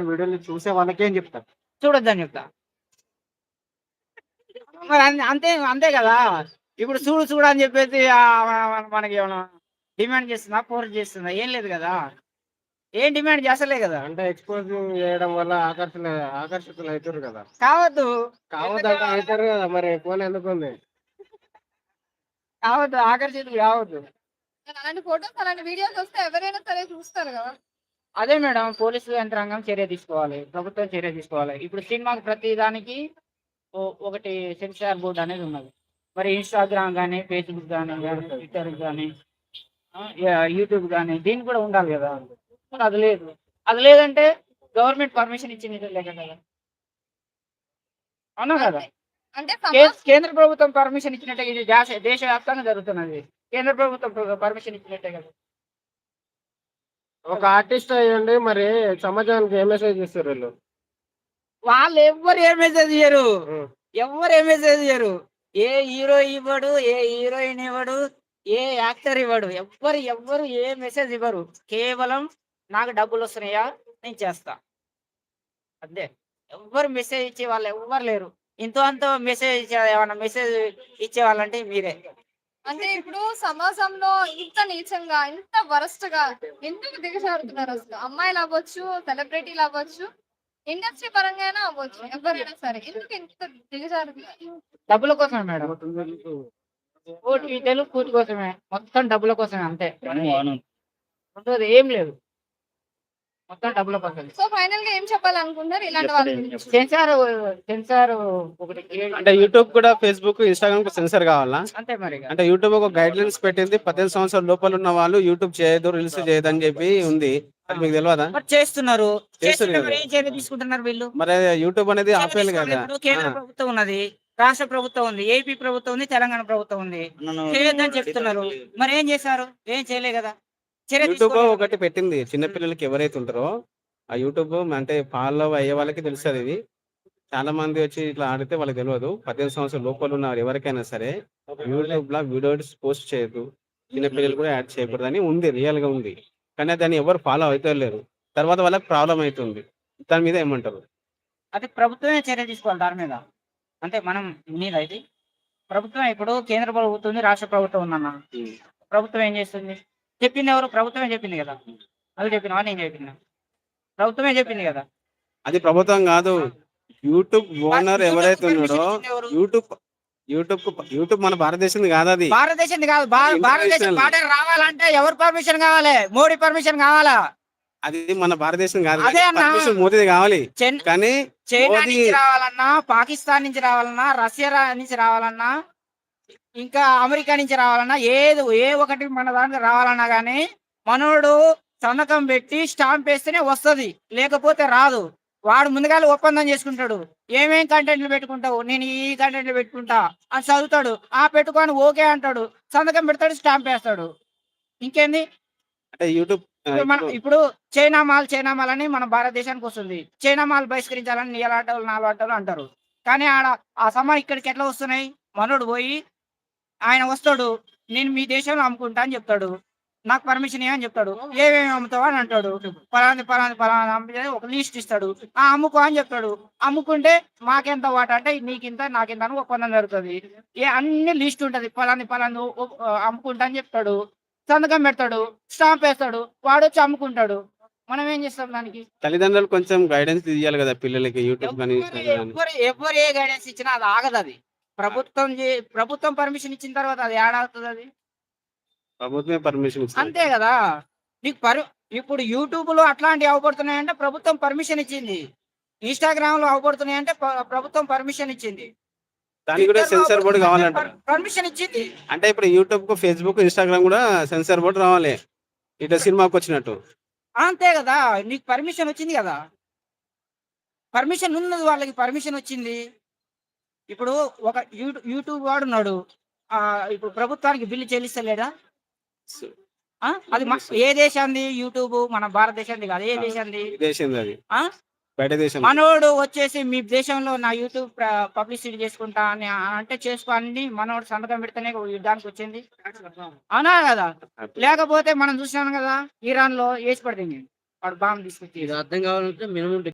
వీడియోలు చూసే వాళ్ళకేం చెప్తారు? చూడొద్దని చెప్తా. మరి అంతే అంతే కదా! ఇప్పుడు చూడు చూడు అని చెప్పేసి మనకేమన్నా డిమాండ్ చేస్తుందా? ఫోర్స్ చేస్తుందా? ఏం లేదు కదా! ఏం డిమాండ్ చేస్తలే కదా! అంటే ఎక్స్‌పోజింగ్ చేయడం వల్ల ఆకర్షితులైతుర్రు కదా! కావద్దు. కావద్దంటే అయితారు కదా! మరి ఫోన్ ఎందుకుంది? కావద్దు. ఆకర్షితులు కావద్దు. అలాంటి ఫోటోస్, అలాంటి వీడియోస్ వస్తే ఎవరైనా సరే చూస్తారు గదా! అదే మేడం పోలీసు యంత్రాంగం చర్య తీసుకోవాలి. ప్రభుత్వం చర్య తీసుకోవాలి. ఇప్పుడు సినిమాకి ప్రతి దానికి ఒకటి సెన్సార్ బోర్డ్ అనేది ఉన్నది. మరి ఇన్‌స్టాగ్రామ్ గాని, ఫేస్‌బుక్ గాని, ట్విట్టర్ గాని, యూట్యూబ్ గాని దీనికి కూడా ఉండాలి కదా! మరి అది లేదు. అది లేదంటే గవర్నమెంట్ పర్మిషన్ ఇచ్చింది లేక కదా! అవునా కదా! అంటే అంటే సమాజం కేంద్ర ప్రభుత్వం పర్మిషన్ ఇచ్చినట్టే ఇది దేశవ్యాప్తంగా జరుగుతున్నది. కేంద్ర ప్రభుత్వం పర్మిషన్ ఇచ్చినట్టే కదా! ఒక ఆర్టిస్ట్ అయ్యుండి మరి సమాజానికి ఏ మెసేజ్ ఇస్తారు వీళ్ళు? వాళ్ళు ఎవ్వరు ఏ మెసేజ్ ఇయ్యరు. హ్మ్. ఎవ్వరు ఏ మెసేజ్ ఇయ్యరు. ఏ హీరో ఇవ్వడు, ఏ హీరోయిన్ ఇవ్వడు, ఏ యాక్టర్ ఇవ్వడు. ఎవ్వరు ఏ మెసేజ్ ఇవ్వరు. కేవలం నాకు డబ్బులొస్తున్నాయా? నేను చేస్తా. అంతే. ఎవ్వరు మెసేజ్ ఇచ్చే వాళ్ళు ఎవ్వరు లేరు. ఇంతో అంతో మెసేజ్ ఏమన్నా మెసేజ్ ఇచ్చేవాళ్ళంటే మీరే. అంటే ఇప్పుడు సమాజంలో ఇంత నీచంగా, ఇంత వరస్ట్‌గా ఎందుకు దిగజారుతున్నారు అసలు? అమ్మాయిలవ్వచ్చు, సెలబ్రిటీలవ్వచ్చు, ఇండస్ట్రీ పరంగా అయినా అవ్వచ్చు. ఎవరైనా సరే. ఎందుకు ఇంత దిగజారుతున్నారు? డబ్బుల కోసమే మేడం. ఈ తెలుగు కూటి కోసమే. మొత్తం డబ్బుల కోసమే అంతే. రెండోది ఏం లేదు. మొత్తం డబ్బుల కోసమే. సో ఫైనల్‌గా ఏం చెప్పాలనుకుంటున్నారు ఇలాంటి వాళ్ళ గురించి? సెన్సార్ ఒకటి అంటే యూట్యూబ్ కూడా, ఫేస్‌బుక్, ఇన్‌స్టాగ్రామ్ సెన్సార్ కావాలా? అంతే మరిగ. అంటే యూట్యూబ్ ఒక గైడ్‌లైన్స్ పెట్టింది. 18 సంవత్సరాల లోపల ఉన్న వాళ్ళు యూట్యూబ్ చేయొద్దు, రీల్స్ చేయొద్దని చెప్పి ఉంది. అది మీకు తెలవదా? మరి చేస్తున్నారు. చేస్తుంటే కదా! మరి ఏం చర్య తీసుకుంటున్నారు వీళ్ళు? మరి యూట్యూబ్ అనేది చర్య ఆపేయాలి తీసుకోవాలి. కదా! ఇప్పుడు కేంద్ర ప్రభుత్వం ఉన్నది. రాష్ట్ర ప్రభుత్వం ఉంది. ఏపీ ప్రభుత్వం ఉంది. తెలంగాణ ప్రభుత్వం ఉంది. చేయొద్దని చెప్తున్నారు. మరి ఏం చేశారు? ఏం చేయలే కదా! చర్య యూట్యూబ్ తీసుకోలేదు కదా! ఒకటి పెట్టింది. చిన్న పిల్లలకి ఎవరైతే ఉంటారో ఆ యూట్యూబ్ అంటే ఫాలో అయ్యే వాళ్ళకి తెలుస్తది ఇది. చాలా మంది వచ్చి ఇట్లా ఆడితే వాళ్ళకి తెలవదు. 18 సంవత్సరాల లోపల ఉన్న ఎవరికైనా సరే యూట్యూబ్‌ల వీడియోస్ పోస్ట్ చేయొద్దు. చిన్న పిల్లలు కూడా యాడ్ చేయకూడదని ఉంది. రియల్‌గా ఉంది. కానీ దాన్ని ఎవరు ఫాలో అయితలేరు. తర్వాత వాళ్ళకి ప్రాబ్లమ్ అయితుంది. దాని మీద ఏమంటారు? అది ప్రభుత్వమే చర్య తీసుకోవాలి దాని మీద. అంటే మనం మీద ఇది. ప్రభుత్వం ఇప్పుడు కేంద్ర ప్రభుత్వం ఉంది. రాష్ట్ర ప్రభుత్వం ఉందన్న. ప్రభుత్వం ఏం చేస్తుంది? చెప్పింది ఎవరు? ప్రభుత్వమే చెప్పింది కదా! నువ్వు చెప్పినవా? నేను చెప్పినా? ప్రభుత్వమే చెప్పింది కదా! అది ప్రభుత్వం కాదు. యూట్యూబ్ ఓనర్ ఎవరైతే ఉన్నాడో యూట్యూబ్ యూట్యూబ్ మన భారతదేశంది కాదది. భారతదేశంది కాదు. భారతదేశం ఇంటర్నేషనల్. బార్డర్ రావాలంటే ఎవరి పర్మిషన్ కావాలి? మోడీ పర్మిషన్ కావాలా? అది మన భారతదేశం కాదు. అదే అన్న. పర్మిషన్ మోదీది కావాలి. కానీ చైనా మోదీ నుంచి రావాలన్నా, పాకిస్తాన్ నుంచి రావాలన్నా, రష్యా నుంచి రావాలన్నా, ఇంకా అమెరికా నుంచి రావాలన్నా, ఏ ఒకటి మన దాంట్లో రావాలన్నా గానీ మనోడు సంతకం పెట్టి స్టాంప్ వేస్తేనే వస్తది. లేకపోతే రాదు. వాడు ముందుగాల ఒప్పందం చేసుకుంటాడు. ఏమేం కంటెంట్లు పెట్టుకుంటావు? నేను ఈ కంటెంట్లు పెట్టుకుంటా అని చదువుతాడు. పెట్టుకొని ఓకే అంటాడు. సంతకం పెడతాడు, స్టాంప్ వేస్తాడు. ఇంకేంది? అంటే యూట్యూబ్ ఇప్పుడు చైనా మాల్ అని మన భారతదేశానికి వస్తుంది. చైనా మాల్ బహిష్కరించాలని నీలాటోళ్ళు, నాలాటోళ్ళు అంటారు. కానీ ఆడ ఆ సామాను ఇక్కడికి ఎట్లా వస్తున్నాయి? మనోడు పోయి ఆయన వస్తాడు. నేను మీ దేశంలో అమ్ముకుంటా అని చెప్తాడు. నాకు పర్మిషన్ ఇయ్యి అని చెప్తాడు. ఏమేమి అమ్ముతావు అని అంటాడు. పలానా అమ్మితే ఒక లిస్ట్ ఇస్తాడు. అమ్ముకో అని చెప్తాడు. అమ్ముకుంటే మాకెంత వాటా అంటే నీకింత నాకింత అని ఒప్పందం జరుగుతుంది. అన్ని లిస్ట్ ఉంటది. పలాంది అమ్ముకుంటా అని చెప్తాడు. సంతకం పెడతాడు. స్టాంప్ వేస్తాడు. వాడొచ్చి అమ్ముకుంటాడు. మనం ఏం చేస్తాం దానికి? తల్లిదండ్రులు కొంచెం గైడెన్స్ ఇయ్యాలి కదా పిల్లలకి యూట్యూబ్ గాని ఎవ్వరు ఏ గైడెన్స్ ఇచ్చినా అది ఆగదది. ప్రభుత్వం పర్మిషన్ ఇచ్చిన తర్వాత అది ఏడాగుతుంది అది? ప్రభుత్వమే పర్మిషన్ ఇస్తుంది. అంతే కదా! నీకు ఇప్పుడు యూట్యూబ్‌లో అట్లాంటివి అవపడుతున్నాయంటే ప్రభుత్వం పర్మిషన్ ఇచ్చింది. ఇన్‌స్టాగ్రామ్‌లో అవపడుతున్నాయంటే ప్రభుత్వం పర్మిషన్ ఇచ్చింది. దానికి కూడా సెన్సార్ బోర్డ్ కావాలంటారు. పర్మిషన్ ఇచ్చింది. అంటే ఇప్పుడు యూట్యూబ్, ఫేస్‌బుక్, ఇన్‌స్టాగ్రామ్ కూడా సెన్సార్ బోర్డ్ రావాలి. ఇటు సినిమాకి వచ్చినట్టు. అంతే కదా! నీకు పర్మిషన్ వచ్చింది కదా! పర్మిషన్ ఉన్నది వాళ్ళకి పర్మిషన్ వచ్చింది. ఇప్పుడు ఒక యూట్యూబ్ వాడున్నాడు. ఇప్పుడు ప్రభుత్వానికి బిల్లు చెల్లిస్తలేడా? అది ఏ దేశానిది యూట్యూబ్? మన భారతదేశానిది కాదు. ఏ దేశానిది? విదేశీది అది. బయట దేశం. మనోడు వచ్చేసి మీ దేశంలో నా యూట్యూబ్ పబ్లిసిటీ చేసుకుంటా అని అంటే చేసుకో అని మనోడు సంతకం పెడితేనే యుద్ధానికి వచ్చింది. అవునా కదా? లేకపోతే మనం చూసినాం కదా ఇరాన్ లో వేసి పడుతుంది. వాడు బాంబు తీసుకొచ్చి ఇది అర్థం కావాలంటే మినిమం